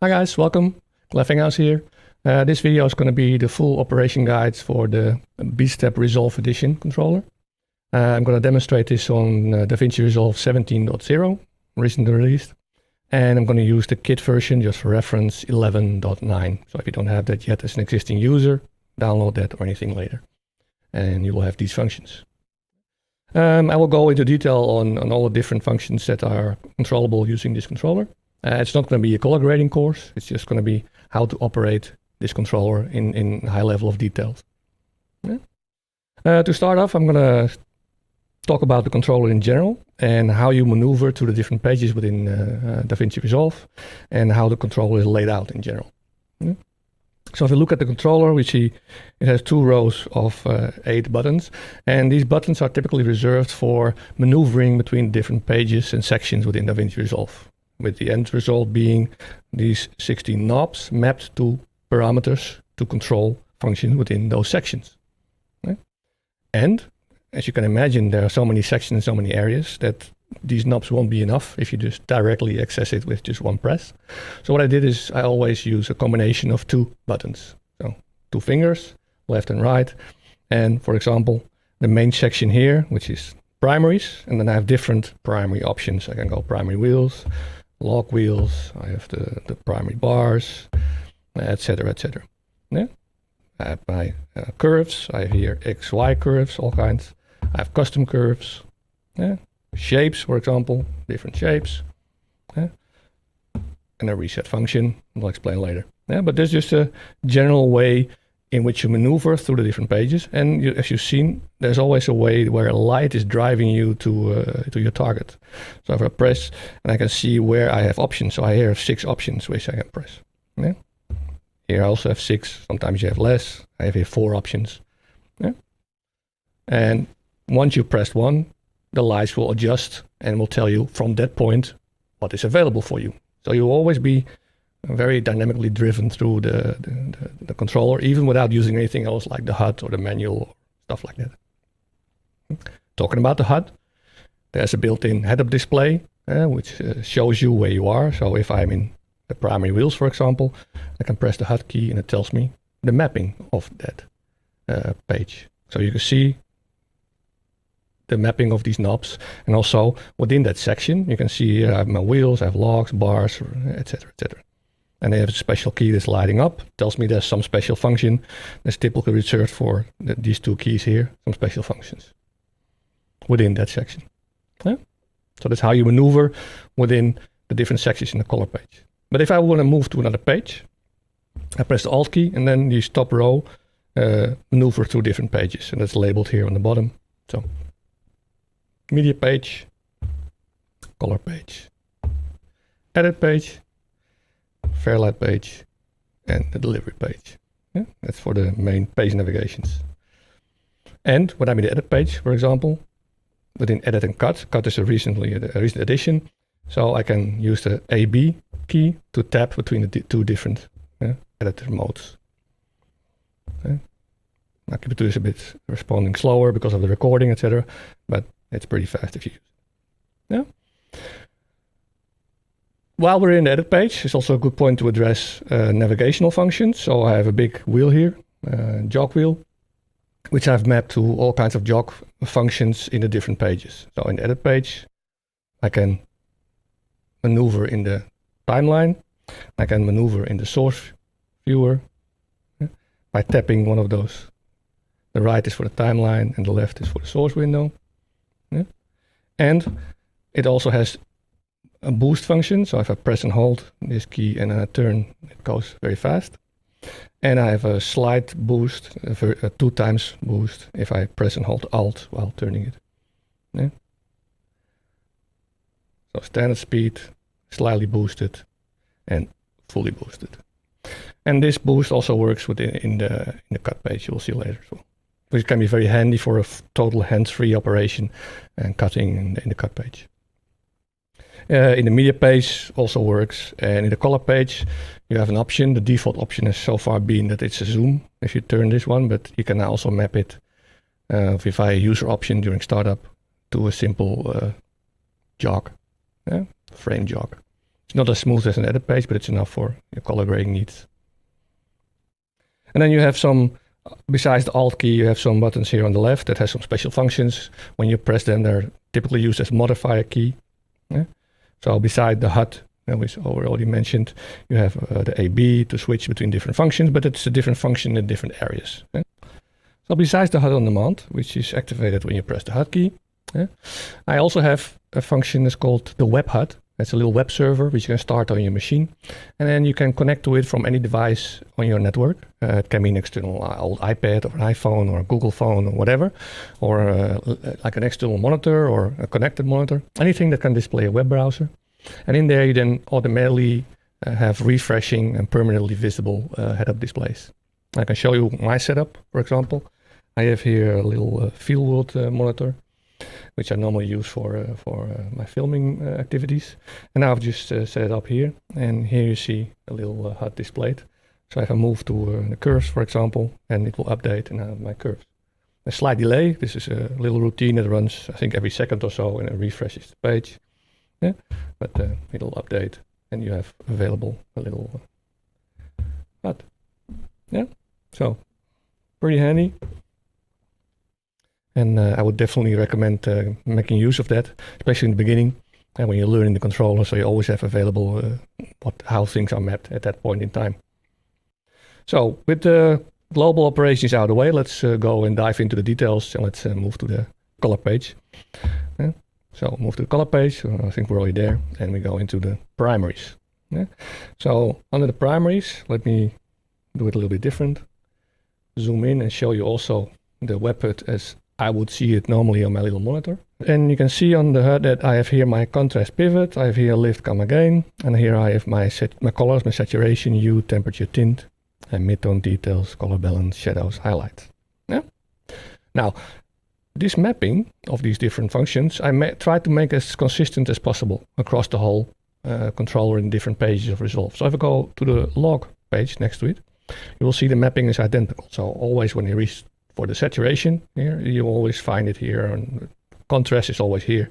Hi guys, welcome. House here. This video is going to be the full operation guides for the Beatstep Resolve Edition controller. I'm going to demonstrate this on Davinci Resolve 17.0, recently released. And I'm going to use the kit version just for reference 11.9. So if you don't have that yet as an existing user, download that or anything later. And you will have these functions. I will go into detail on all the different functions that are controllable using this controller. It's not going to be a color grading course. It's just going to be how to operate this controller in high level of details. Yeah. To start off, I'm going to talk about the controller in general and how you maneuver to the different pages within Davinci Resolve and how the controller is laid out in general. Yeah. So if you look at the controller, we see it has 2 rows of 8 buttons, and these buttons are typically reserved for maneuvering between different pages and sections within Davinci Resolve, with the end result being these 16 knobs mapped to parameters to control functions within those sections. Okay? And as you can imagine, there are so many sections, so many areas that these knobs won't be enough if you just directly access it with just one press. So what I did is I always use a combination of 2 buttons. So 2 fingers, left and right. And for example, the main section here, which is primaries, and then I have different primary options. I can go primary wheels, log wheels, I have the primary bars, etc., etc. Yeah? I have my curves, I have here XY curves, all kinds. I have custom curves, yeah? Shapes, for example, different shapes, yeah? And a reset function, I'll explain later. Yeah? But there's just a general way in which you maneuver through the different pages. And as you've seen, there's always a way where a light is driving you to your target. So if I press, and I can see where I have options. So I here have 6 options which I can press. Yeah? Here I also have 6. Sometimes you have less. I have here 4 options. Yeah? And once you press one, the lights will adjust and will tell you from that point what is available for you. So you'll always be very dynamically driven through the controller, even without using anything else like the HUD or the manual or stuff like that. Talking about the HUD, there's a built-in head-up display, which shows you where you are. So if I'm in the primary wheels, for example, I can press the HUD key and it tells me the mapping of that page. So you can see the mapping of these knobs, and also within that section, you can see here I have my wheels, I have logs, bars, etc., etc. And they have a special key that's lighting up, tells me there's some special function that's typically reserved for these 2 keys here, some special functions within that section. Yeah? So that's how you maneuver within the different sections in the color page. But if I want to move to another page, I press the Alt key, and then these top row maneuver through different pages, and that's labeled here on the bottom. So media page, color page, edit page, Fairlight page, and the delivery page. Yeah? That's for the main page navigations. And when I'm in the edit page, for example, within edit and cut is a recent addition, so I can use the AB key to tap between the 2 different editor modes. Okay. Now Keyboard is a bit responding slower because of the recording, etc., but it's pretty fast if you use it. Yeah. While we're in the edit page, it's also a good point to address navigational functions. So I have a big wheel here, jog wheel, which I've mapped to all kinds of jog functions in the different pages. So in the edit page, I can maneuver in the timeline. I can maneuver in the source viewer by tapping one of those. The right is for the timeline and the left is for the source window. Yeah. And it also has a boost function. So if I press and hold this key and I turn, it goes very fast. And I have a slight boost, a 2 times boost if I press and hold Alt while turning it. Yeah. So standard speed, slightly boosted, and fully boosted. And this boost also works in the cut page. You will see later as well. Which can be very handy for a total hands-free operation and cutting in the cut page. In the media page also works, and in the color page you have an option. The default option has so far been that it's a zoom if you turn this one, but you can now also map it with a user option during startup to a simple jog, frame jog. It's not as smooth as an edit page, but it's enough for your color grading needs. And then you have some, besides the Alt key, you have some buttons here on the left that has some special functions. When you press them, they're typically used as modifier key. Yeah? So beside the HUD, which I already mentioned, you have the AB to switch between different functions, but it's a different function in different areas. Yeah? So besides the HUD on demand, which is activated when you press the HUD key, yeah, I also have a function that's called the Web HUD. That's a little web server which you can start on your machine, and then you can connect to it from any device on your network. It can be an external old iPad or an iPhone or a Google phone or whatever, or like an external monitor or a connected monitor, anything that can display a web browser. And in there you then automatically have refreshing and permanently visible head-up displays. I can show you my setup, for example. I have here a little Fieldworld monitor, which I normally use for my filming activities. And now I've just set it up here, and here you see a little HUD displayed. So if I move to the curves, for example, and it will update and I have my curves. A slight delay. This is a little routine that runs, I think, every second or so, and it refreshes the page. Yeah, but it'll update, and you have available a little HUD. Yeah, so pretty handy. And I would definitely recommend making use of that, especially in the beginning, and when you're learning the controller, so you always have available how things are mapped at that point in time. So with the global operations out of the way, let's go and dive into the details, and let's move to the color page. Yeah. So move to the color page, I think we're already there, and we go into the primaries. Yeah. So under the primaries, let me do it a little bit different. Zoom in and show you also the web HUD as I would see it normally on my little monitor. And you can see on the HUD that I have here my contrast pivot, I have here lift, gamma, gain, and here I have my colors, my saturation, hue, temperature, tint, and midtone details, color balance, shadows, highlights. Yeah. Now, this mapping of these different functions, I try to make as consistent as possible across the whole controller in different pages of Resolve. So if I go to the log page next to it, you will see the mapping is identical. So always when you reach for the saturation here, you always find it here, and contrast is always here,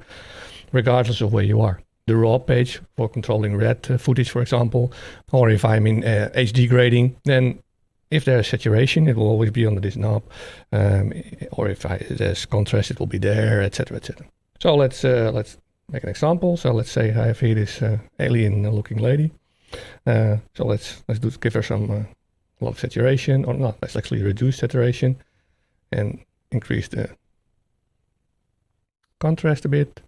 regardless of where you are. The raw page for controlling red footage, for example, or if I'm in HD grading, then if there's saturation, it will always be under this knob, or if there's contrast, it will be there, etc., etc. So let's make an example. So let's say I have here this alien-looking lady. So let's give her some a lot of saturation, or not. Let's actually reduce saturation and increase the contrast a bit.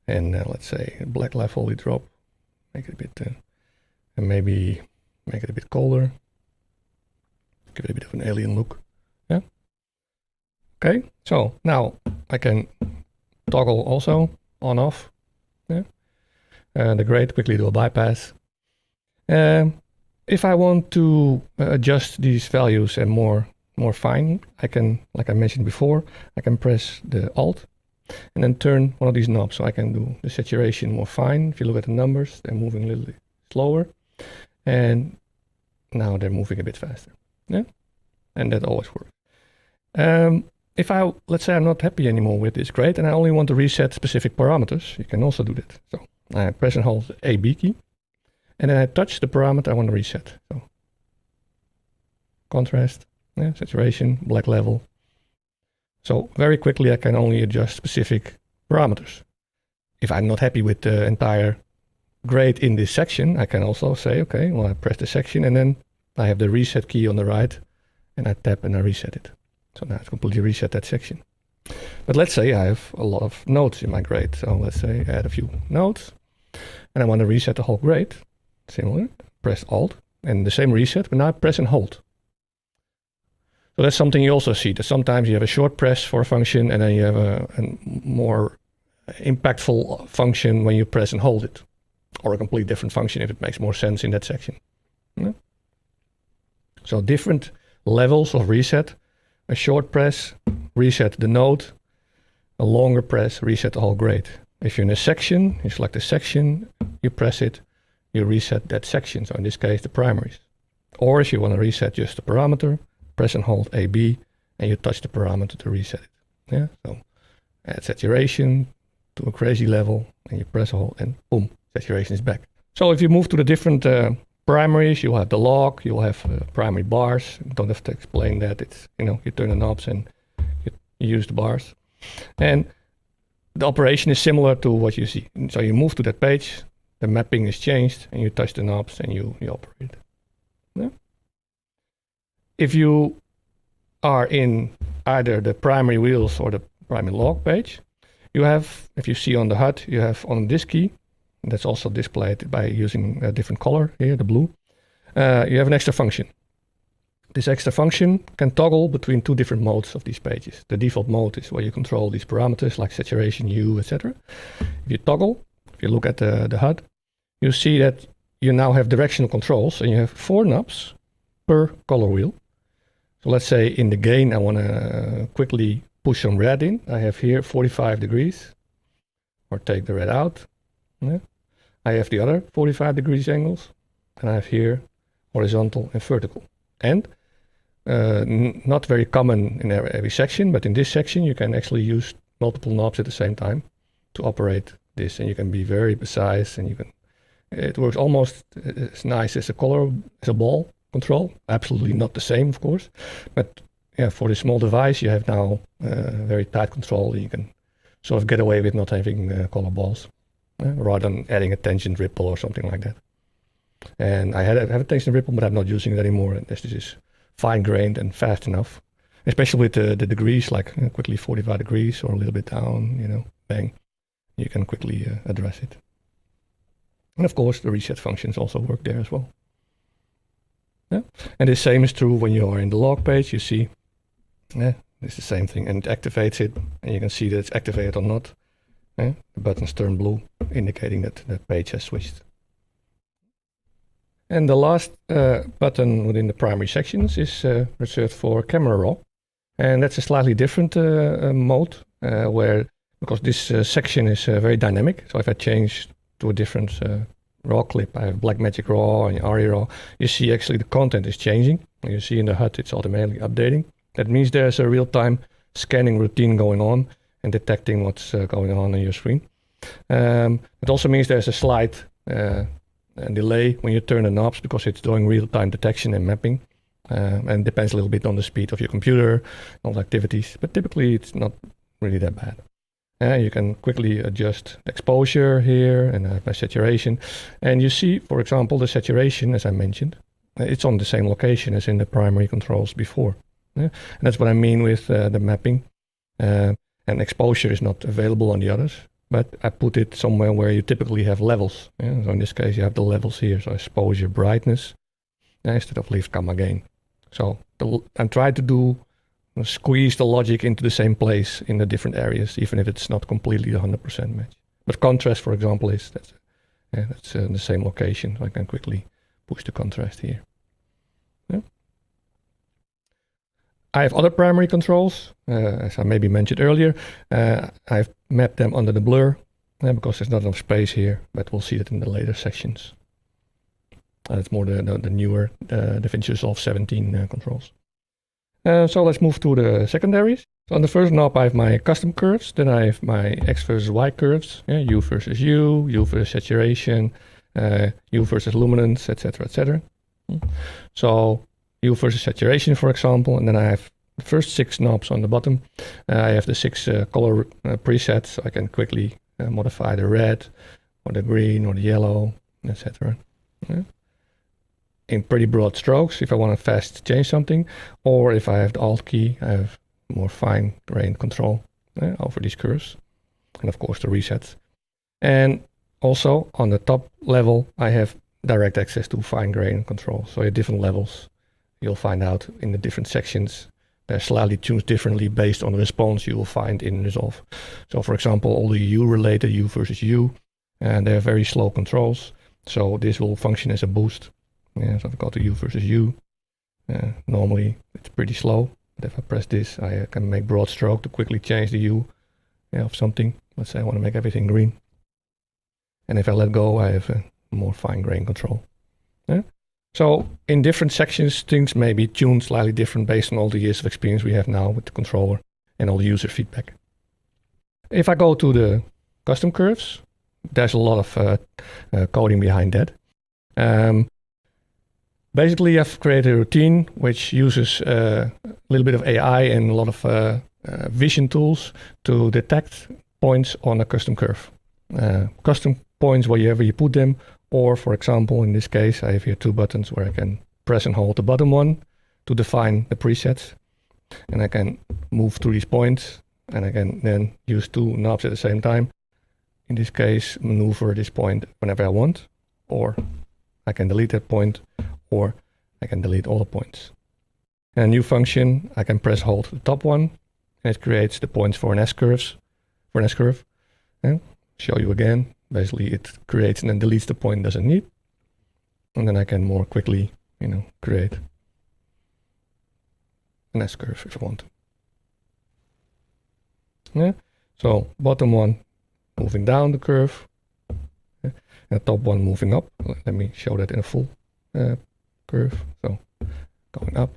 And let's say black level we drop, make it a bit, and maybe make it a bit colder, give it a bit of an alien look. Yeah. Okay, so now I can toggle also on off. Yeah. The grade, quickly do a bypass. If I want to adjust these values and more fine, I can, like I mentioned before, I can press the Alt and then turn one of these knobs, so I can do the saturation more fine. If you look at the numbers, they're moving a little bit slower, and now they're moving a bit faster. Yeah, and that always works. If let's say I'm not happy anymore with this grade and I only want to reset specific parameters, you can also do that. So I press and hold the AB key, and then I touch the parameter I want to reset. So contrast, yeah, saturation, black level. So very quickly I can only adjust specific parameters. If I'm not happy with the entire grade in this section, I can also say, okay, well, I press the section and then I have the reset key on the right, and I tap and I reset it. So now it's completely reset that section. But let's say I have a lot of nodes in my grade. So let's say I add a few nodes and I want to reset the whole grade. Similar, press Alt and the same reset, but now I press and hold. So that's something you also see, that sometimes you have a short press for a function and then you have a more impactful function when you press and hold it, or a completely different function if it makes more sense in that section. Yeah? So different levels of reset. A short press, reset the node. A longer press, reset the whole grade. If you're in a section, you select a section, you press it, you reset that section. So in this case, the primaries. Or if you want to reset just the parameter, press and hold AB, and you touch the parameter to reset it. Yeah, so add saturation to a crazy level, and you press and hold, and boom, saturation is back. So if you move to the different primaries, you'll have the log, you'll have primary bars. You don't have to explain that. It's, you turn the knobs and you use the bars. And the operation is similar to what you see. So you move to that page, the mapping is changed, and you touch the knobs and you operate. Yeah? If you are in either the primary wheels or the primary log page, you have, if you see on the HUD, you have on this key, and that's also displayed by using a different color here, the blue, you have an extra function. This extra function can toggle between two different modes of these pages. The default mode is where you control these parameters like saturation, hue, etc. If you toggle, if you look at the HUD, you see that you now have directional controls and you have 4 knobs per color wheel. So let's say in the gain, I want to quickly push some red in. I have here 45 degrees, or take the red out. Yeah. I have the other 45 degrees angles, and I have here horizontal and vertical. And not very common in every section, but in this section you can actually use multiple knobs at the same time to operate this, and you can be very precise, and it works almost as nice as a ball control. Absolutely not the same, of course, but yeah, for this small device you have now very tight control. You can sort of get away with not having color balls, rather than adding a tangent ripple or something like that. And I have a tangent ripple, but I'm not using it anymore, and this is fine-grained and fast enough, especially with the degrees, like quickly 45 degrees or a little bit down, bang, you can quickly address it. And of course, the reset functions also work there as well. Yeah. And the same is true when you are in the log page. You see, it's the same thing, and it activates it, and you can see that it's activated or not. The buttons turn blue, indicating that the page has switched. And the last button within the primary sections is reserved for camera raw. And that's a slightly different mode, because this section is very dynamic. So if I change to a different raw clip, I have BlackMagic raw and ARRI raw, you see actually the content is changing. You see in the HUD it's automatically updating. That means there's a real-time scanning routine going on and detecting what's going on your screen. It also means there's a slight delay when you turn the knobs, because it's doing real-time detection and mapping, and it depends a little bit on the speed of your computer, all the activities, but typically it's not really that bad. You can quickly adjust the exposure here and my saturation, and you see, for example, the saturation, as I mentioned, it's on the same location as in the primary controls before. And that's what I mean with the mapping, and exposure is not available on the others. But I put it somewhere where you typically have levels. So in this case, you have the levels here. So exposure, brightness, instead of lift, gamma, gain. So I'm trying to squeeze the logic into the same place in the different areas, even if it's not completely 100% match. But contrast, for example, that's in the same location. So I can quickly push the contrast here. Yeah. I have other primary controls, as I maybe mentioned earlier. I've mapped them under the blur because there's not enough space here, but we'll see that in the later sections. It's more the newer Davinci Resolve 17 controls. So let's move to the secondaries. So on the first knob I have my custom curves, then I have my X versus Y curves, U versus U, U versus saturation, U versus luminance, etc., etc. So U versus saturation, for example, and then I have the first 6 knobs on the bottom. I have the 6 color presets, so I can quickly modify the red, or the green, or the yellow, etc. In pretty broad strokes, if I want to fast change something, or if I have the Alt key, I have more fine-grained control over these curves, and of course the resets. And also on the top level, I have direct access to fine-grained control, so at different levels. You'll find out in the different sections, they're slightly tuned differently based on the response you will find in Resolve. So for example, all the U-related, U versus U, and they're very slow controls. So this will function as a boost. So if I go to U versus U, normally it's pretty slow. But if I press this, I can make broad stroke to quickly change the U of something. Let's say I want to make everything green. And if I let go, I have a more fine-grained control. So in different sections, things may be tuned slightly different based on all the years of experience we have now with the controller and all the user feedback. If I go to the custom curves, there's a lot of coding behind that. Basically, I've created a routine which uses a little bit of AI and a lot of vision tools to detect points on a custom curve. Custom points wherever you put them, or for example, in this case, I have here two buttons where I can press and hold the bottom one to define the presets. And I can move through these points, and I can then use two knobs at the same time. In this case, maneuver this point whenever I want, or I can delete that point, or I can delete all the points. And a new function, I can press hold the top one, and it creates the points for an S-curve. And show you again. Basically, it creates and then deletes the point it doesn't need. And then I can more quickly, create an S-curve if I want to. Yeah. So bottom one moving down the curve, and the top one moving up. Let me show that in a full curve. So going up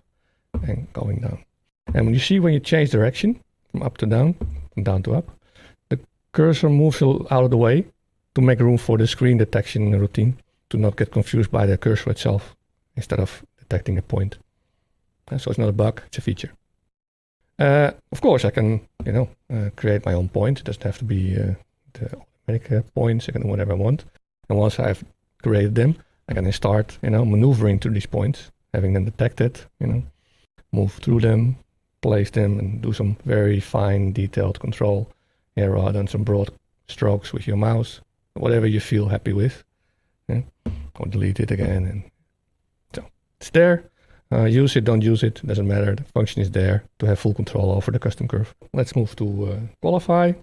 and going down. And when you change direction from up to down, from down to up, the cursor moves out of the way to make room for the screen detection routine to not get confused by the cursor itself instead of detecting a point. So it's not a bug, it's a feature. Of course, I can, create my own point. It doesn't have to be the automatic points. I can do whatever I want. And once I've created them, I can then start, maneuvering through these points, having them detected, move through them, place them, and do some very fine, detailed control here rather than some broad strokes with your mouse, whatever you feel happy with. Yeah? Or delete it again. And so it's there. Use it, don't use it, doesn't matter. The function is there to have full control over the custom curve. Let's move to qualify.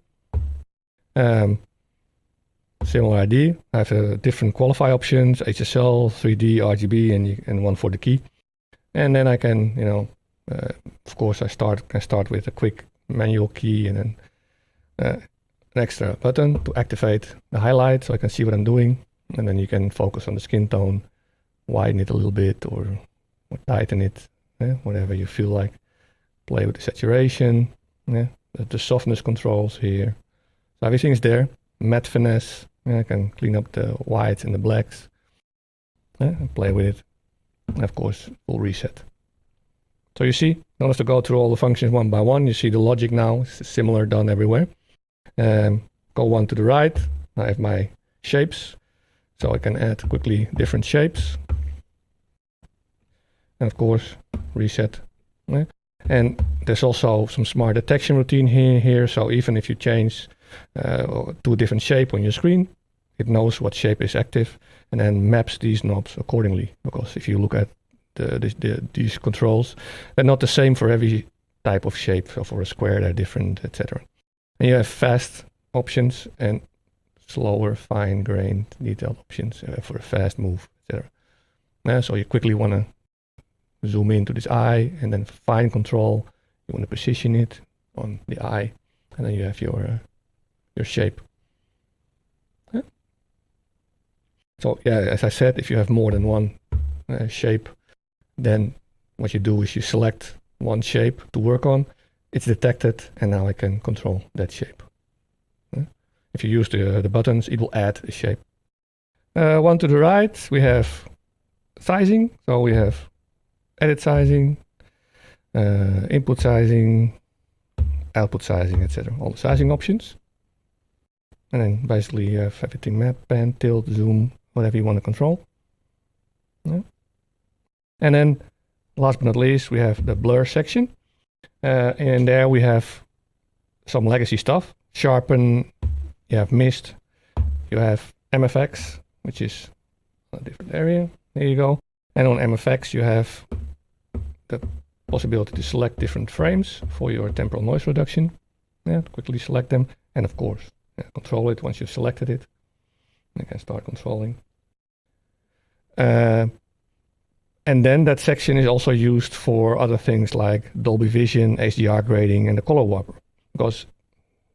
Similar idea. I have different qualify options, HSL, 3D, RGB, and one for the key. And then I can, of course, I can start with a quick manual key and then an extra button to activate the highlight so I can see what I'm doing. And then you can focus on the skin tone, widen it a little bit or tighten it, whatever you feel like. Play with the saturation, the softness controls here. So everything is there. Matte finesse, I can clean up the whites and the blacks, and play with it. And of course, full reset. So you see, don't have to go through all the functions one by one. You see the logic now is similar, done everywhere. Go one to the right. I have my shapes, so I can add quickly different shapes. And of course, reset. And there's also some smart detection routine here. So even if you change to a different shape on your screen, it knows what shape is active and then maps these knobs accordingly. Because if you look at these controls, they're not the same for every type of shape. So for a square, they're different, etc. And you have fast options and slower, fine-grained, detailed options for a fast move, etc. So you quickly want to zoom into this eye and then fine control. You want to position it on the eye, and then you have your shape. So yeah, as I said, if you have more than one shape, then what you do is you select one shape to work on. It's detected, and now I can control that shape. If you use the buttons, it will add a shape. One to the right, we have sizing. So we have edit sizing, input sizing, output sizing, etc. All the sizing options. And then basically you have everything map, pan, tilt, zoom, whatever you want to control. Yeah. And then last but not least, we have the blur section. And there we have some legacy stuff. Sharpen, you have mist, you have MFX, which is a different area. There you go. And on MFX you have the possibility to select different frames for your temporal noise reduction. Quickly select them, and of course, control it once you've selected it. You can start controlling. And then that section is also used for other things like Dolby Vision, HDR grading, and the color warper, because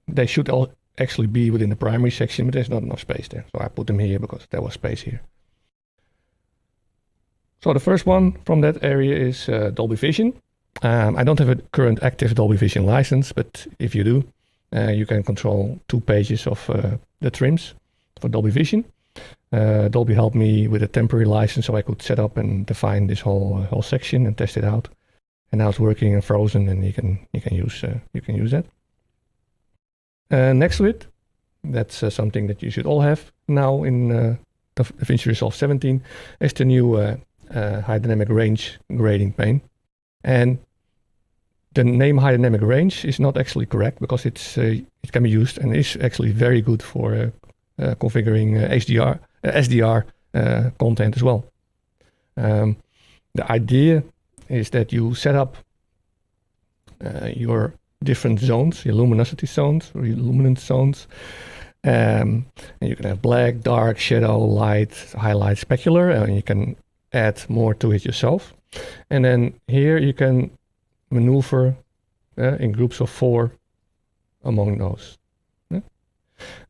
they should all actually be within the primary section, but there's not enough space there. So I put them here because there was space here. So the first one from that area is Dolby Vision. I don't have a current active Dolby Vision license, but if you do, you can control 2 pages of the trims for Dolby Vision. Dolby helped me with a temporary license, so I could set up and define this whole section and test it out. And now it's working and frozen, and you can use that. Next to it, that's something that you should all have now in Davinci Resolve 17, is the new high dynamic range grading pane. And the name high dynamic range is not actually correct, because it can be used and is actually very good for configuring SDR content as well. The idea is that you set up your different zones, your luminosity zones or your luminance zones. And you can have black, dark, shadow, light, highlight, specular, and you can add more to it yourself. And then here you can maneuver in groups of 4 among those.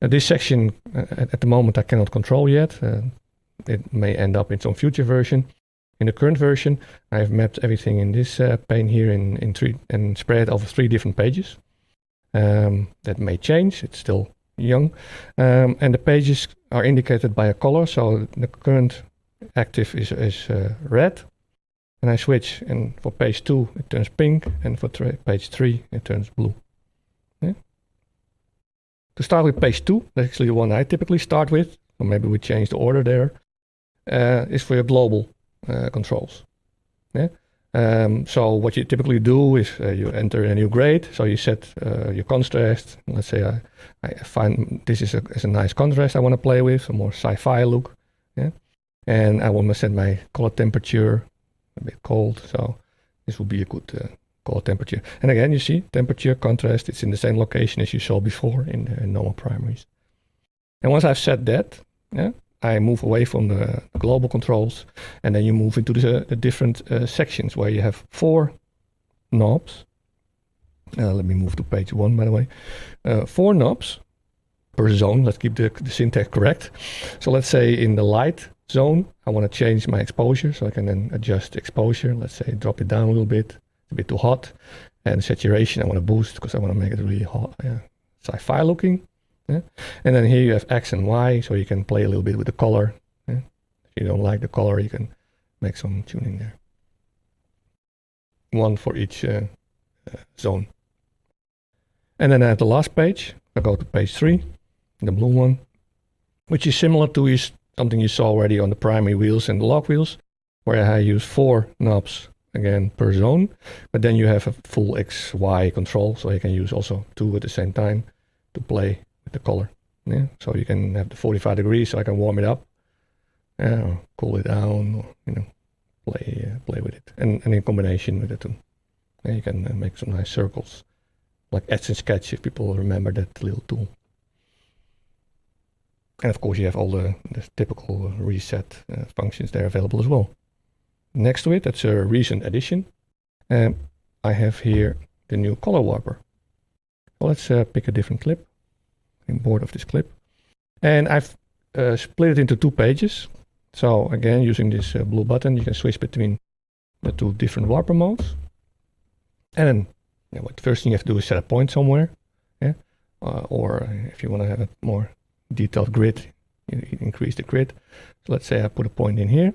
This section at the moment I cannot control yet. It may end up in some future version. In the current version, I have mapped everything in this pane here in 3 and spread over 3 different pages. That may change. It's still young. And the pages are indicated by a color. So the current active is red. And I switch, and for page 2 it turns pink, and for page 3 it turns blue. Yeah. To start with page 2, that's actually the one I typically start with, or maybe we change the order there, is for your global controls. Yeah? So what you typically do is you enter a new grade, so you set your contrast. Let's say I find this is a nice contrast I want to play with, a more sci-fi look. Yeah? And I want to set my color temperature a bit cold, so this will be a good color temperature. And again, you see temperature, contrast, it's in the same location as you saw before in normal primaries. And once I've set that, yeah, I move away from the global controls, and then you move into the different sections where you have 4 knobs. Let me move to page 1, by the way. 4 knobs per zone. Let's keep the syntax correct. So let's say in the light zone, I want to change my exposure, so I can then adjust exposure. Let's say drop it down a little bit. It's a bit too hot. And saturation I want to boost, because I want to make it really hot, sci-fi looking. Yeah. And then here you have X and Y, so you can play a little bit with the color. Yeah. If you don't like the color, you can make some tuning there. 1 for each zone. And then at the last page, I go to page 3, the blue one, which is similar to something you saw already on the primary wheels and the log wheels, where I use 4 knobs again per zone, but then you have a full X, Y control, so you can use also 2 at the same time to play with the color. Yeah, so you can have the 45 degrees, so I can warm it up, or cool it down, or play with it, and in combination with it too. Yeah, you can make some nice circles, like Etch and Sketch, if people remember that little tool. And of course, you have all the typical reset functions there available as well. Next to it, that's a recent addition. I have here the new color warper. Well, let's pick a different clip. I'm bored of this clip. And I've split it into 2 pages. So again, using this blue button, you can switch between the 2 different warper modes. And then what first thing you have to do is set a point somewhere. Yeah? Or if you want to have a more detailed grid, you increase the grid. So let's say I put a point in here.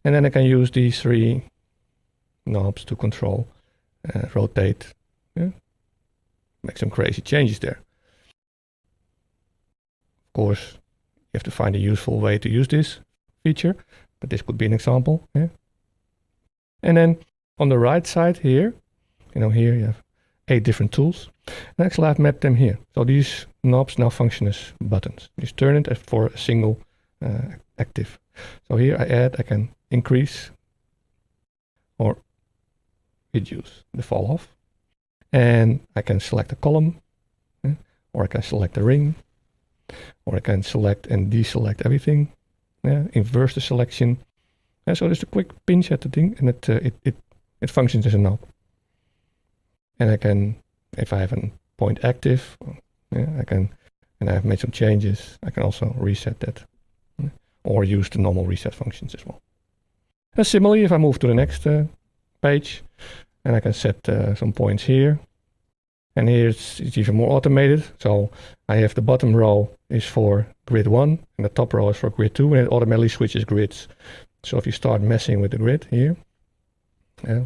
And then I can use these 3 knobs to control, rotate, make some crazy changes there. Of course, you have to find a useful way to use this feature, but this could be an example. Yeah? And then on the right side here, here you have 8 different tools. And actually I've mapped them here. So these knobs now function as buttons. Just turn it for a single active. So here I can increase or reduce the fall off. And I can select a column, or I can select a ring, or I can select and deselect everything, inverse the selection. So just a quick pinch at the thing, and it functions as a knob. And I can, if I have a point active, I can, and I've made some changes, I can also reset that, or use the normal reset functions as well. And similarly, if I move to the next page, and I can set some points here, And here it's even more automated. So I have the bottom row is for grid 1 and the top row is for grid 2, and it automatically switches grids. So if you start messing with the grid here,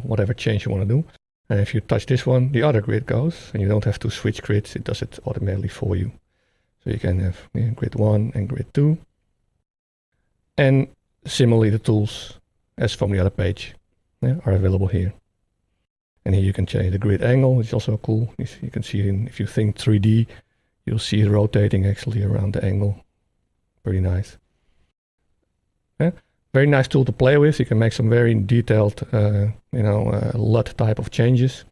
whatever change you want to do, and if you touch this one, the other grid goes, and you don't have to switch grids, it does it automatically for you. So you can have grid 1 and grid 2. And similarly, the tools as from the other page are available here. And here you can change the grid angle, which is also cool. You can see it if you think 3D, you'll see it rotating actually around the angle. Pretty nice. Very nice tool to play with. You can make some very detailed, LUT type of changes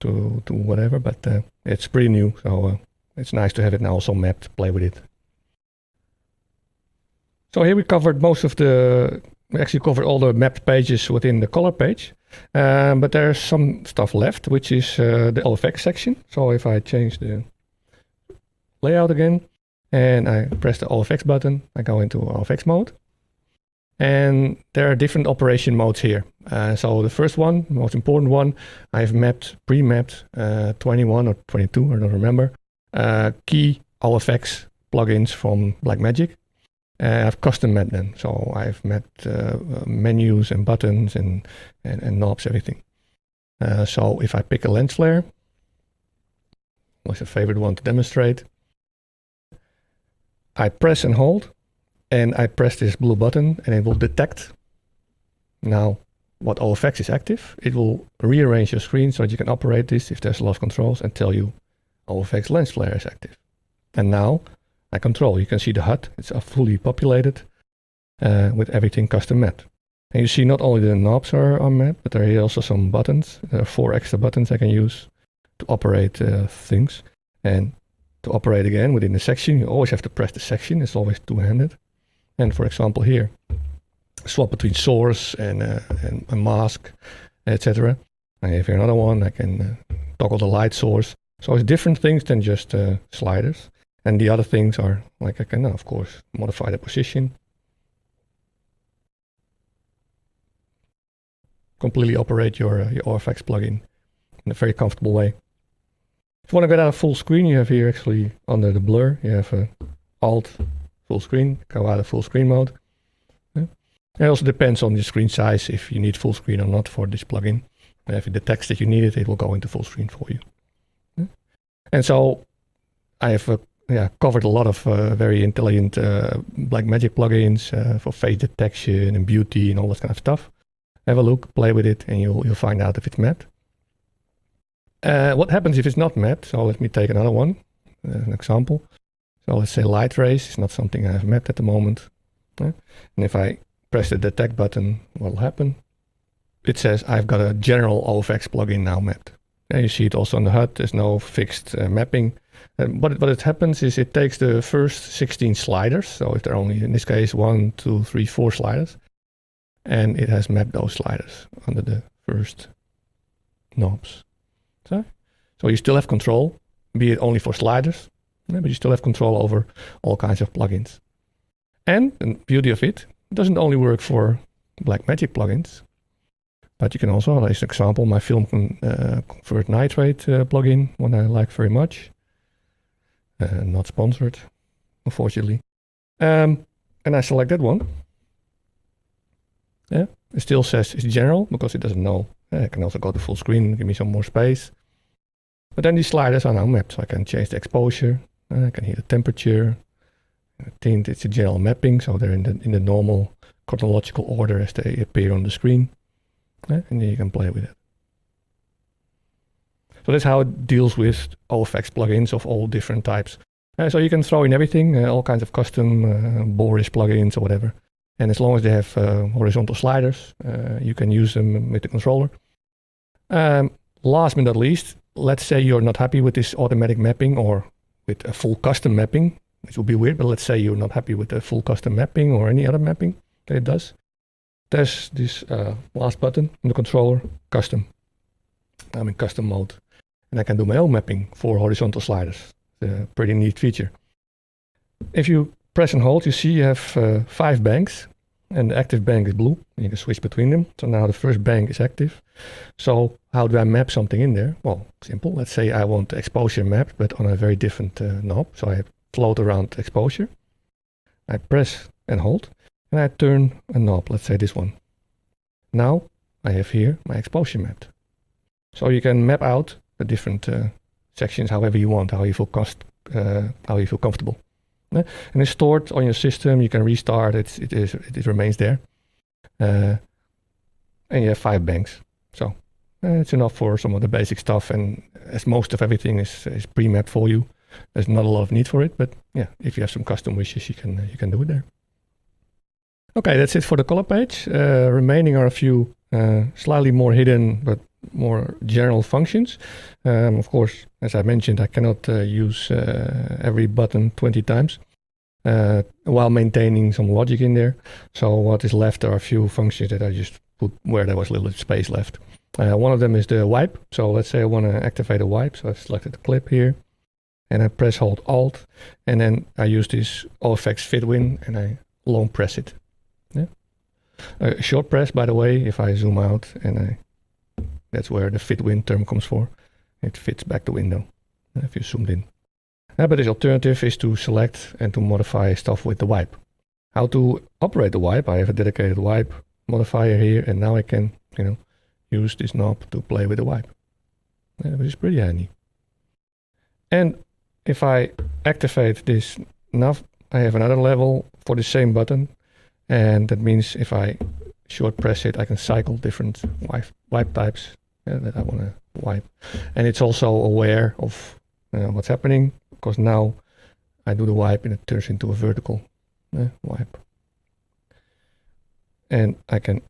to whatever, but it's pretty new, so it's nice to have it now also mapped, play with it. So here we covered we actually covered all the mapped pages within the color page, but there's some stuff left, which is the LFX section. So if I change the layout again, and I press the LFX button, I go into LFX mode. And there are different operation modes here. So the first one, the most important one, I've pre-mapped 21 or 22, I don't remember, key LFX plugins from BlackMagic. I've custom mapped them. So I've mapped menus and buttons and knobs, everything. So if I pick a lens flare, what's a favorite one to demonstrate, I press and hold, and I press this blue button, and it will detect now what OFX is active. It will rearrange your screen so that you can operate this if there's a lot of controls and tell you OFX lens flare is active. And now I control. You can see the HUD. It's fully populated with everything custom mapped. And you see not only the knobs are mapped, but there are also some buttons. There are 4 extra buttons I can use to operate things. And to operate again within the section, you always have to press the section. It's always two-handed. And for example here, swap between source and a mask, etc. I have here another one. I can toggle the light source. So it's different things than just sliders. And the other things are, like I can, of course, modify the position. Completely operate your OFX plugin in a very comfortable way. If you want to get out of full screen, you have here actually under the blur, you have Alt full screen, go out of full screen mode. It also depends on the screen size if you need full screen or not for this plugin. If it detects that you need it, it will go into full screen for you. And so I have covered a lot of very intelligent BlackMagic plugins for face detection and beauty and all that kind of stuff. Have a look, play with it, and you'll find out if it's mapped. What happens if it's not mapped? So let me take another one, an example. So let's say light rays is not something I have mapped at the moment. And if I press the detect button, what will happen? It says I've got a general OFX plugin now mapped. And you see it also on the HUD. There's no fixed mapping. What it happens is it takes the first 16 sliders. So if there are only, in this case, 1, 2, 3, 4 sliders. And it has mapped those sliders under the first knobs. So you still have control, be it only for sliders, but you still have control over all kinds of plugins. And the beauty of it doesn't only work for BlackMagic plugins, but you can also, as an example, my film convert nitrate plugin, one I like very much. Not sponsored, unfortunately. And I select that one. Yeah, it still says it's general because it doesn't know. I can also go to full screen, give me some more space. But then these sliders are now mapped, so I can change the exposure. I can hear the temperature, tint. It's a general mapping, so they're in the normal chronological order as they appear on the screen. And then you can play with it. So that's how it deals with OFX plugins of all different types. So you can throw in everything, all kinds of custom Boris plugins or whatever. And as long as they have horizontal sliders, you can use them with the controller. Last but not least, let's say you're not happy with this automatic mapping or with a full custom mapping, which will be weird, but let's say you're not happy with the full custom mapping or any other mapping that it does. There's this last button on the controller, custom. I'm in custom mode. And I can do my own mapping for horizontal sliders. It's a pretty neat feature. If you press and hold, you see you have 5 banks. and the active bank is blue. You can switch between them. So now the first bank is active. So how do I map something in there? Well, simple. Let's say I want the exposure mapped, but on a very different knob. So I float around exposure. I press and hold, and I turn a knob, let's say this one. Now I have here my exposure mapped. So you can map out the different sections however you want, how you feel comfortable. And it's stored on your system. You can restart it. It remains there. And you have 5 banks. So it's enough for some of the basic stuff. And as most of everything is pre-mapped for you, there's not a lot of need for it. But yeah, if you have some custom wishes, you can do it there. Okay, that's it for the color page. Remaining are a few slightly more hidden but more general functions. Of course, as I mentioned, I cannot use every button 20 times while maintaining some logic in there. So what is left are a few functions that I just put where there was a little space left. One of them is the wipe. So let's say I want to activate a wipe. So I've selected the clip here, and I press hold Alt, and then I use this OFX fit win, and I long press it. Yeah. Short press, by the way, if I zoom out, and that's where the fit win term comes for. It fits back the window if you zoomed in. But this alternative is to select and to modify stuff with the wipe. How to operate the wipe? I have a dedicated wipe modifier here, and now I can, use this knob to play with the wipe, which is pretty handy. And if I activate this knob, I have another level for the same button, and that means if I short press it, I can cycle different wipe types that I want to wipe. And it's also aware of what's happening, because now I do the wipe and it turns into a vertical wipe. And I can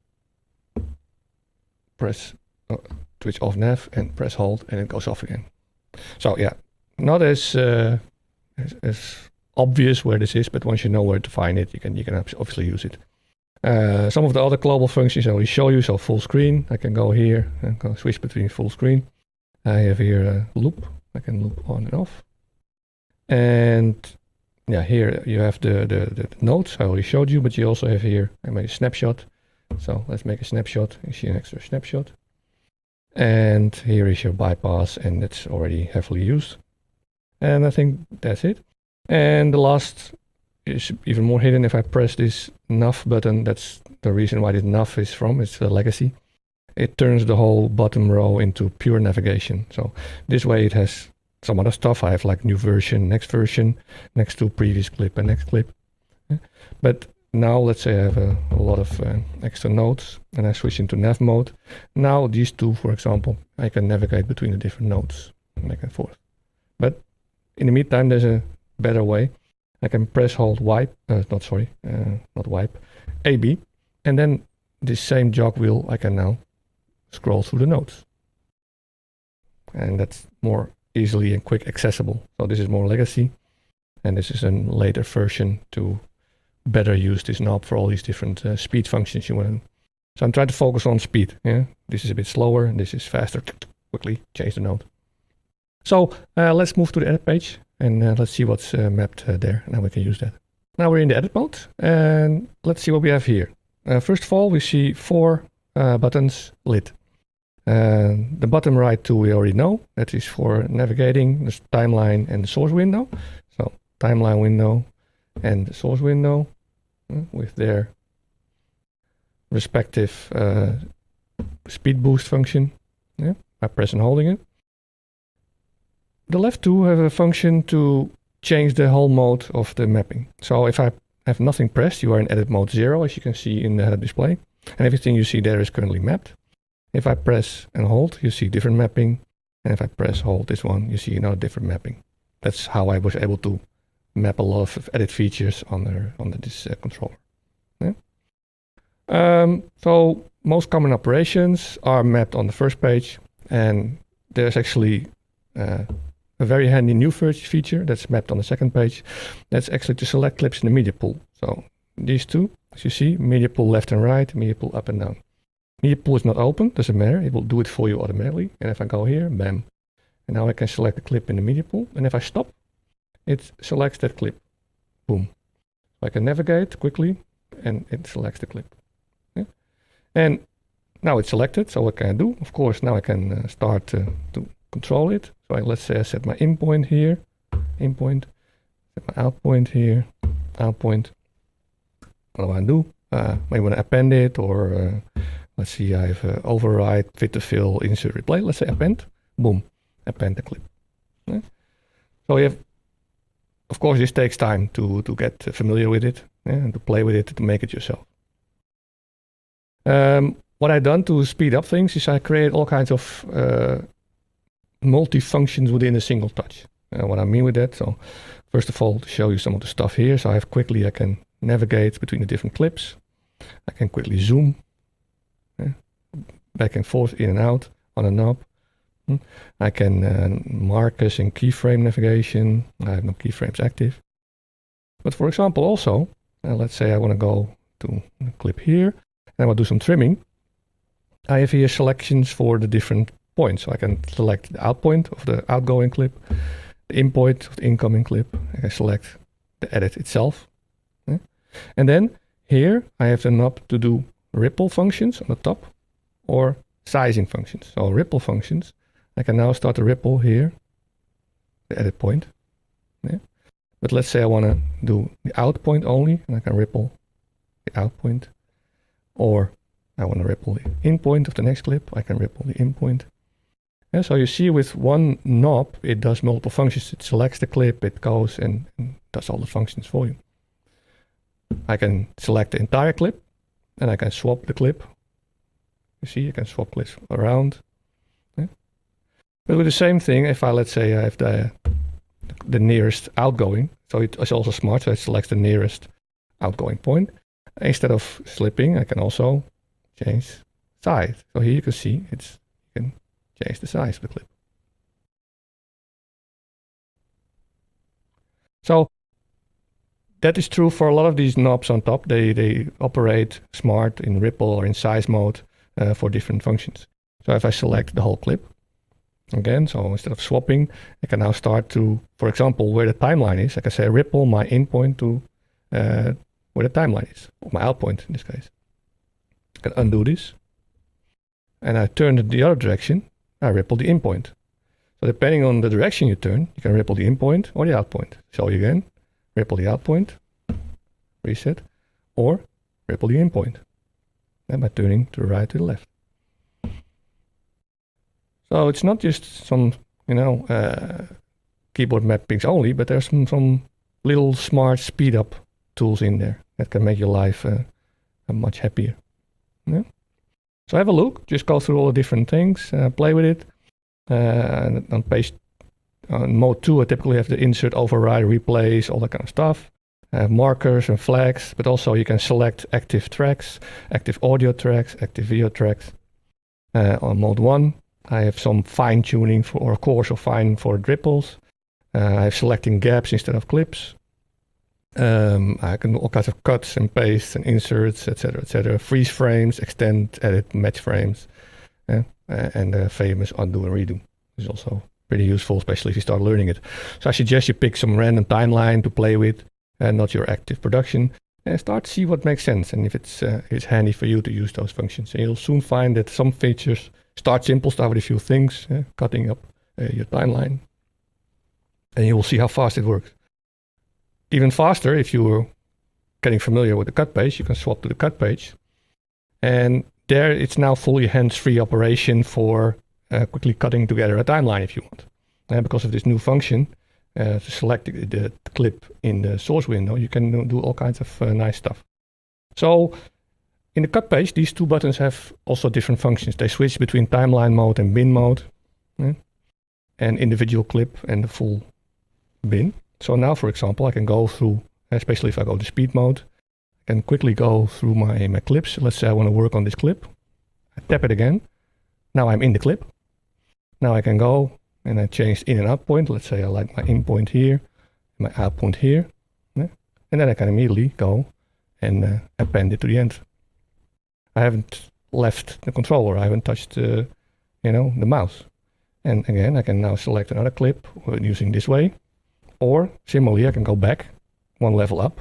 press switch off nav and press hold, and it goes off again. So yeah, not as obvious where this is, but once you know where to find it, you can obviously use it. Some of the other global functions I will show you. So full screen, I can go here and go switch between full screen. I have here a loop. I can loop on and off. And yeah, here you have the nodes I already showed you, but you also have here, I made a snapshot. So let's make a snapshot. You see an extra snapshot. And here is your bypass, and it's already heavily used. And I think that's it. And the last is even more hidden. If I press this nav button, that's the reason why this nav is from. It's the legacy. It turns the whole bottom row into pure navigation. So this way it has some other stuff. I have like new version, next to previous clip and next clip. Yeah. But now let's say I have a lot of extra nodes, and I switch into nav mode. Now these two, for example, I can navigate between the different nodes back and forth. But in the meantime, there's a better way. I can press hold wipe, not wipe, AB, and then this same jog wheel, I can now scroll through the nodes. And that's more easily and quick accessible. So this is more legacy, and this is a later version to better use this knob for all these different speed functions you want to do. So I'm trying to focus on speed. Yeah, this is a bit slower, and this is faster. Quickly change the node. So let's move to the edit page, and let's see what's mapped there. Now we can use that. Now we're in the edit mode, and let's see what we have here. First of all, we see 4 buttons lit. The bottom right two we already know. That is for navigating the timeline and the source window. So timeline window and the source window with their respective speed boost function by pressing and holding it. The left two have a function to change the whole mode of the mapping. So if I have nothing pressed, you are in edit mode 0, as you can see in the header display, and everything you see there is currently mapped. If I press and hold, you see different mapping, and if I press hold this one, you see another different mapping. That's how I was able to map a lot of edit features on this controller. Yeah? So most common operations are mapped on the first page, and there's actually a very handy new feature that's mapped on the second page. That's actually to select clips in the media pool. So these two, as you see, media pool left and right, media pool up and down. Media pool is not open, doesn't matter, it will do it for you automatically. And if I go here, bam. And now I can select the clip in the media pool. And if I stop, it selects that clip. Boom. So I can navigate quickly and it selects the clip. Yeah? And now it's selected, so what can I do? Of course, now I can start to control it. So let's say I set my in point here, in point, set my out point here, out point. What do I do? Maybe want to append it, or let's see, I have override, fit to fill, insert, replay. Let's say append, boom, append the clip. Yeah? So you have, of course, this takes time to get familiar with it, and to play with it, to make it yourself. What I've done to speed up things is I create all kinds of multi-functions within a single touch. What I mean with that, so first of all, to show you some of the stuff here, so I can navigate between the different clips. I can quickly zoom, back and forth, in and out on a knob. I can markers and keyframe navigation. I have no keyframes active. But for example, also, let's say I want to go to a clip here, and I want to do some trimming. I have here selections for the different points. So I can select the out point of the outgoing clip, the in point of the incoming clip. I can select the edit itself. And then here I have the knob to do ripple functions on the top or sizing functions. So ripple functions, I can now start to ripple here, the edit point. Yeah. But let's say I want to do the out point only, and I can ripple the out point. Or I want to ripple the in point of the next clip, I can ripple the in point. And so you see with one knob, it does multiple functions. It selects the clip, it goes and does all the functions for you. I can select the entire clip, and I can swap the clip. You see, you can swap clips around. Yeah. But with the same thing, if let's say I have the nearest outgoing, so it's also smart, so it selects the nearest outgoing point. Instead of slipping, I can also change size. So here you can see you can change the size of the clip. So that is true for a lot of these knobs on top. They operate smart in ripple or in size mode for different functions. So if I select the whole clip, again, so instead of swapping, I can now start to, for example, where the timeline is, I can say ripple my in point to where the timeline is, or my out point in this case. I can undo this, and I turn it the other direction, I ripple the in point. So depending on the direction you turn, you can ripple the in point or the out point. Show you again. Ripple the out point, reset, or ripple the in point, and by turning to the right to the left. So it's not just some, keyboard mappings only, but there's some little smart speed up tools in there that can make your life much happier. Yeah? So have a look, just go through all the different things, play with it. On page mode 2, I typically have the insert, override, replace, all that kind of stuff. Markers and flags, but also you can select active tracks, active audio tracks, active video tracks. On mode 1, I have some fine tuning or coarse or fine for ripples. I have selecting gaps instead of clips. I can do all kinds of cuts and pastes and inserts, etc., etc. Freeze frames, extend, edit, match frames, and the famous undo and redo is also pretty useful, especially if you start learning it. So I suggest you pick some random timeline to play with, and not your active production, and start to see what makes sense, and if it's handy for you to use those functions. And you'll soon find that some features start simple, start with a few things, cutting up your timeline, and you will see how fast it works. Even faster, if you're getting familiar with the cut page, you can swap to the cut page, and there it's now fully hands-free operation for quickly cutting together a timeline if you want. Because of this new function, to select the clip in the source window, you can do all kinds of nice stuff. So in the cut page, these two buttons have also different functions. They switch between timeline mode and bin mode, and individual clip and the full bin. So now, for example, I can go through, especially if I go to speed mode, I can quickly go through my clips. Let's say I want to work on this clip. I tap it again. Now I'm in the clip. Now I can go and I change in and out point. Let's say I like my in point here, my out point here. And then I can immediately go and append it to the end. I haven't left the controller. I haven't touched the mouse. And again, I can now select another clip using this way. Or similarly, I can go back one level up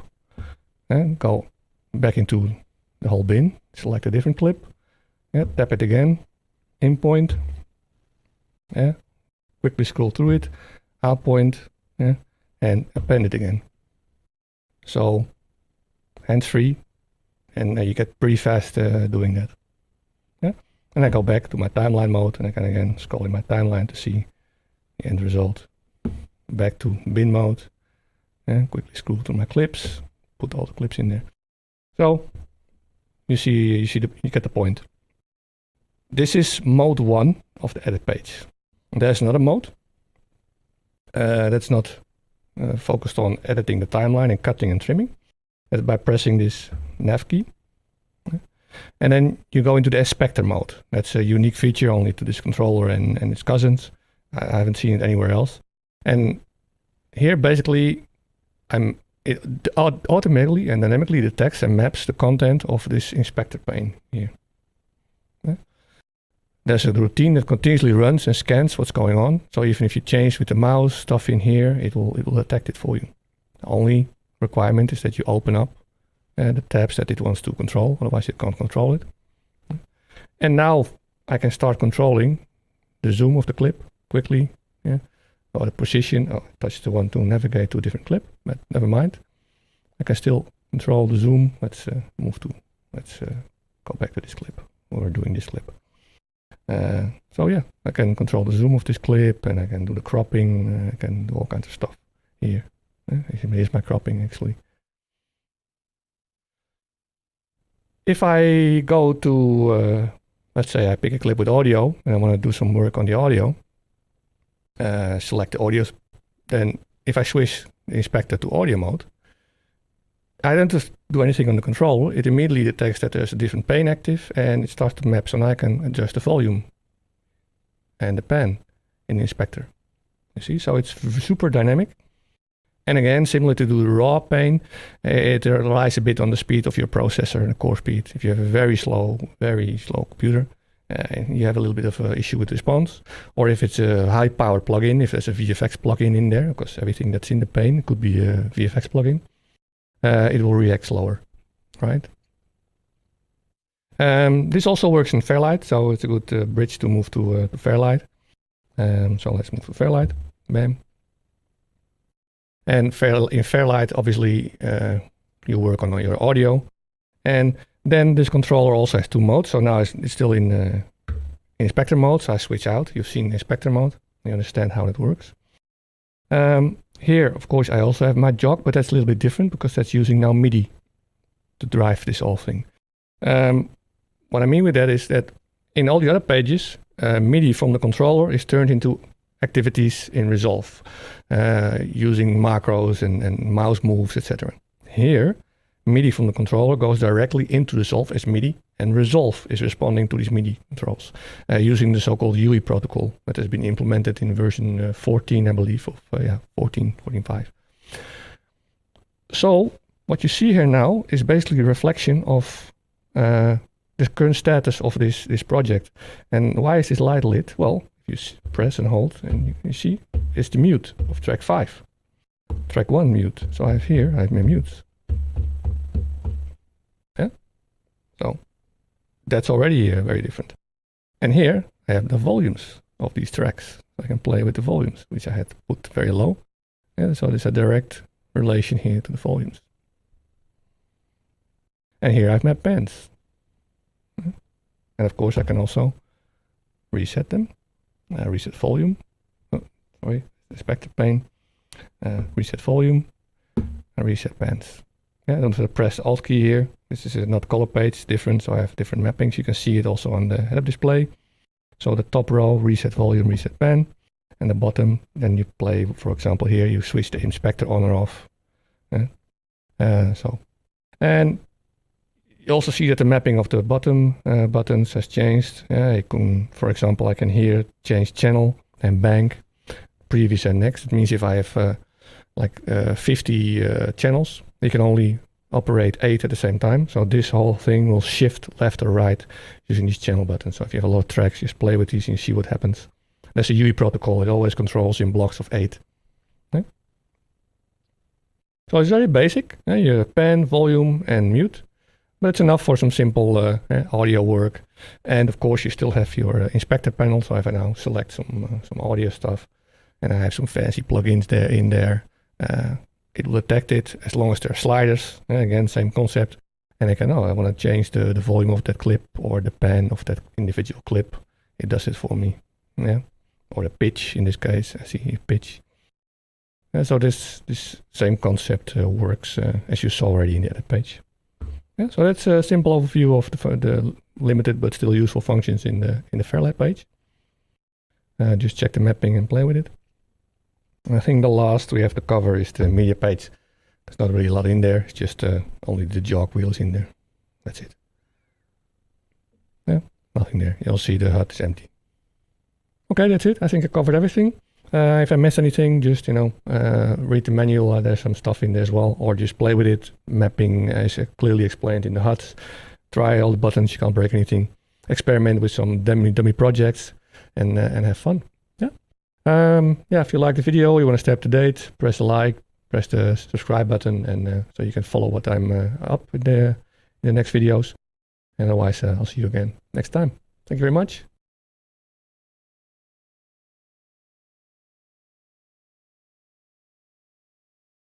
and go back into the whole bin, select a different clip, tap it again, in point, quickly scroll through it, out point, and append it again. So hands-free, and you get pretty fast doing that. And I go back to my timeline mode, and I can again scroll in my timeline to see the end result. Back to bin mode, and quickly scroll through my clips, put all the clips in there. So you get the point. This is mode 1 of the edit page. There's another mode that's not focused on editing the timeline and cutting and trimming. That's by pressing this nav key. And then you go into the aspector mode. That's a unique feature only to this controller and its cousins. I haven't seen it anywhere else. And here basically it automatically and dynamically detects and maps the content of this inspector pane here. There's a routine that continuously runs and scans what's going on. So even if you change with the mouse stuff in here, it will detect it for you. The only requirement is that you open up the tabs that it wants to control, otherwise it can't control it. And now I can start controlling the zoom of the clip quickly, or the position. Oh, I touched the one to navigate to a different clip, but never mind. I can still control the zoom. Let's go back to this clip. We're doing this clip. So yeah, I can control the zoom of this clip, and I can do the cropping. I can do all kinds of stuff here. Here's my cropping actually. If I go to, let's say I pick a clip with audio and I want to do some work on the audio, select the audio, then if I switch the inspector to audio mode, I don't have to do anything on the controller. It immediately detects that there's a different pane active and it starts to map, so now I can adjust the volume and the pan in the inspector. You see, so it's super dynamic. And again, similar to the raw pane, it relies a bit on the speed of your processor and the core speed. If you have a very slow computer, you have a little bit of an issue with response. Or if it's a high power plugin, if there's a VFX plugin in there, because everything that's in the pane could be a VFX plugin, it will react slower, right? This also works in Fairlight, so it's a good bridge to move to Fairlight. So let's move to Fairlight. Bam. And in Fairlight, obviously, you work on your audio. And then this controller also has 2 modes. So now it's still in inspector mode, so I switch out. You've seen inspector mode. You understand how it works. Here, of course, I also have my jog, but that's a little bit different because that's using now MIDI to drive this whole thing. What I mean with that is that in all the other pages, MIDI from the controller is turned into activities in Resolve, using macros and mouse moves, etc. Here, MIDI from the controller goes directly into Resolve as MIDI, and Resolve is responding to these MIDI controls using the so-called UE protocol that has been implemented in version 14, I believe, of 14.5. So what you see here now is basically a reflection of the current status of this project. And why is this light lit? Well, you press and hold, and you see it's the mute of track 5. Track 1 mute. So I have my mutes. Yeah? So that's already very different. And here I have the volumes of these tracks. So I can play with the volumes, which I had to put very low. Yeah, so there's a direct relation here to the volumes. And here I have my pans. And of course I can also reset them. Reset volume, inspector pane, reset volume, and reset pans. Yeah, I don't have to press the Alt key here. This is not color page, different, so I have different mappings. You can see it also on the head-up display. So the top row, reset volume, reset pan, and the bottom, then you play, for example, here you switch the inspector on or off. And you also see that the mapping of the bottom buttons has changed. I can, for example, I can here change channel and bank, previous and next. It means if I have 50 channels, you can only operate 8 at the same time. So this whole thing will shift left or right using these channel buttons. So if you have a lot of tracks, just play with these and see what happens. There's a UE protocol. It always controls in blocks of 8. Okay? So it's very basic. You have pan, volume, and mute. but it's enough for some simple audio work. And of course, you still have your inspector panel. So if I now select some audio stuff, and I have some fancy plugins in there, it will detect it as long as there are sliders. Again, same concept. And I can, I want to change the volume of that clip or the pan of that individual clip. It does it for me. Yeah. Or the pitch in this case. I see here pitch. So this same concept works as you saw already in the edit page. Yeah, so that's a simple overview of the limited but still useful functions in the Fairlight page. Just check the mapping and play with it. I think the last we have to cover is the media page. There's not really a lot in there. It's just only the jog wheels in there. That's it. Yeah, nothing there. You'll see the HUD is empty. Okay, that's it. I think I covered everything. If I missed anything, just, read the manual. There's some stuff in there as well. Or just play with it. Mapping is clearly explained in the HUD. Try all the buttons. You can't break anything. Experiment with some dummy projects and have fun. Yeah. If you like the video, you want to stay up to date, press a like, press the subscribe button, and so you can follow what I'm up with in the next videos. And otherwise, I'll see you again next time. Thank you very much.